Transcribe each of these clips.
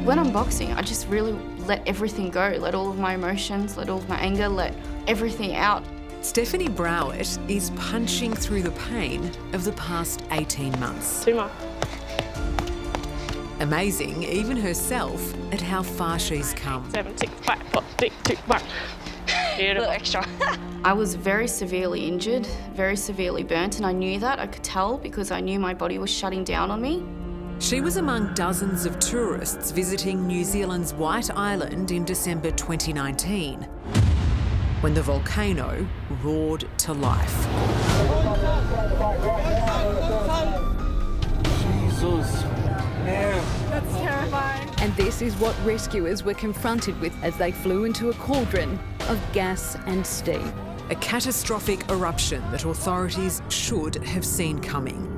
When I'm boxing, I just really let everything go, let all of my emotions, let all of my anger, let everything out. Stephanie Browitt is punching through the pain of the past 18 months. 2 more. Amazing, even herself, at how far she's come. 7, 6, 5, 4, 3, 2, 1. A Beautiful. little extra. I was very severely injured, very severely burnt, and I knew that. I could tell because I knew my body was shutting down on me. She was among dozens of tourists visiting New Zealand's White Island in December 2019, when the volcano roared to life. Jesus, man. That's terrifying. And this is what rescuers were confronted with as they flew into a cauldron of gas and steam. A catastrophic eruption that authorities should have seen coming.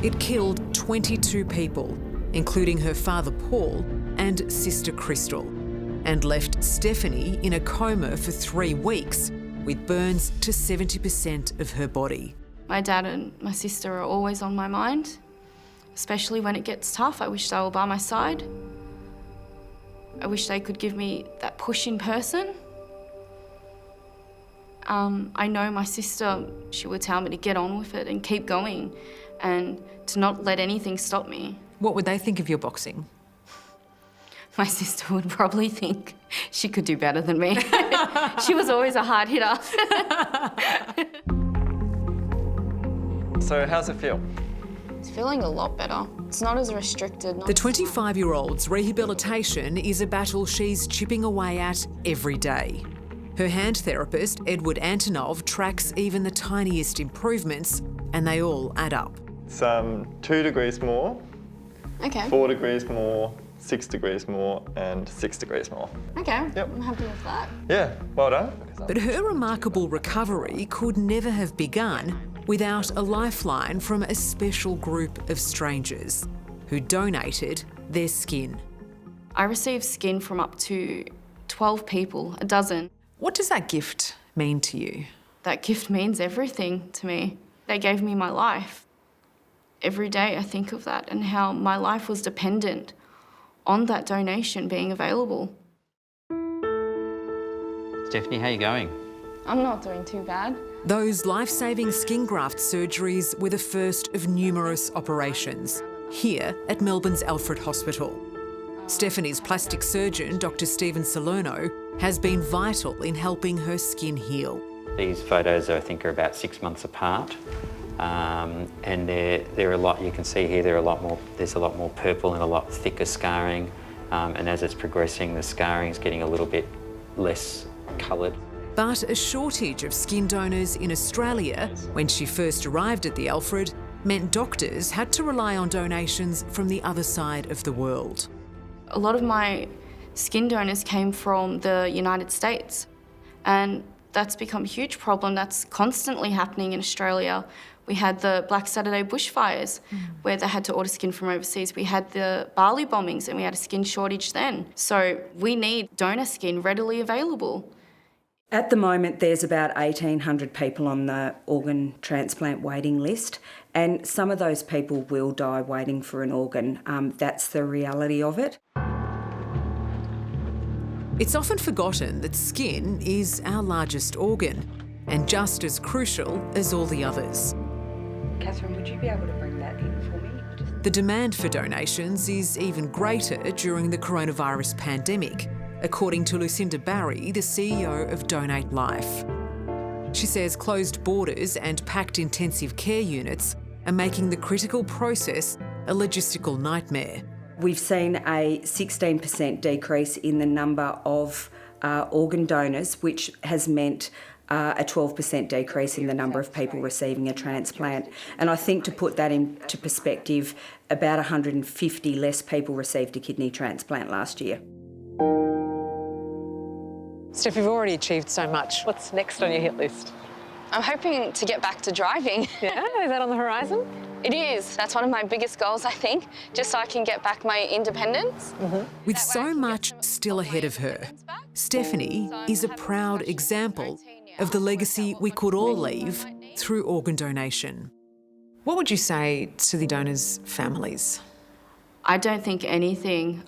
It killed 22 people, including her father Paul and sister Crystal, and left Stephanie in a coma for 3 weeks with burns to 70% of her body. My dad and my sister are always on my mind, especially when it gets tough. I wish they were by my side. I wish they could give me that push in person. I know my sister, she would tell me to get on with it and keep going and to not let anything stop me. What would they think of your boxing? My sister would probably think she could do better than me. She was always a hard hitter. So how's it feel? It's feeling a lot better. It's not as restricted. The 25-year-old's rehabilitation is a battle she's chipping away at every day. Her hand therapist, Edward Antonov, tracks even the tiniest improvements, and they all add up. It's 2 degrees more, Okay. 4 degrees more, 6 degrees more, and 6 degrees more. Okay. Yep. I'm happy with that. Yeah, well done. But her remarkable recovery could never have begun without a lifeline from a special group of strangers who donated their skin. I received skin from up to 12 people, a dozen. What does that gift mean to you? That gift means everything to me. They gave me my life. Every day I think of that and how my life was dependent on that donation being available. Stephanie, how are you going? I'm not doing too bad. Those life-saving skin graft surgeries were the first of numerous operations here at Melbourne's Alfred Hospital. Stephanie's plastic surgeon, Dr. Stephen Salerno, has been vital in helping her skin heal. These photos, I think, are about 6 months apart. And they're a lot, you can see here, there's a lot more purple and a lot thicker scarring. And as it's progressing, the scarring's getting a little bit less coloured. But a shortage of skin donors in Australia, when she first arrived at the Alfred, meant doctors had to rely on donations from the other side of the world. A lot of my skin donors came from the United States, and that's become a huge problem. That's constantly happening in Australia. We had the Black Saturday bushfires where they had to order skin from overseas. We had the Bali bombings and we had a skin shortage then. So we need donor skin readily available. At the moment, there's about 1,800 people on the organ transplant waiting list, and some of those people will die waiting for an organ. That's the reality of it. It's often forgotten that skin is our largest organ and just as crucial as all the others. Catherine, would you be able to bring that in for me? The demand for donations is even greater during the coronavirus pandemic, according to Lucinda Barry, the CEO of Donate Life. She says closed borders and packed intensive care units are making the critical process a logistical nightmare. We've seen a 16% decrease in the number of organ donors, which has meant a 12% decrease in the number of people receiving a transplant. And I think, to put that into perspective, about 150 less people received a kidney transplant last year. Steph, you've already achieved so much. What's next on your hit list? I'm hoping to get back to driving. Yeah, is that on the horizon? It is. That's one of my biggest goals, I think, just so I can get back my independence. With so much still ahead of her, Stephanie is a proud example of the legacy we could all leave through organ donation. What would you say to the donors' families? I don't think anything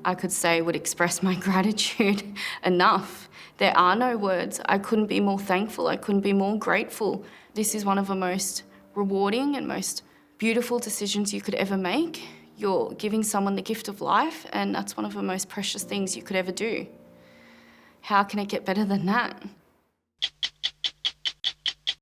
I could say would express my gratitude enough. There are no words. I couldn't be more thankful. I couldn't be more grateful. This is one of the most rewarding and most beautiful decisions you could ever make. You're giving someone the gift of life, and that's one of the most precious things you could ever do. How can it get better than that?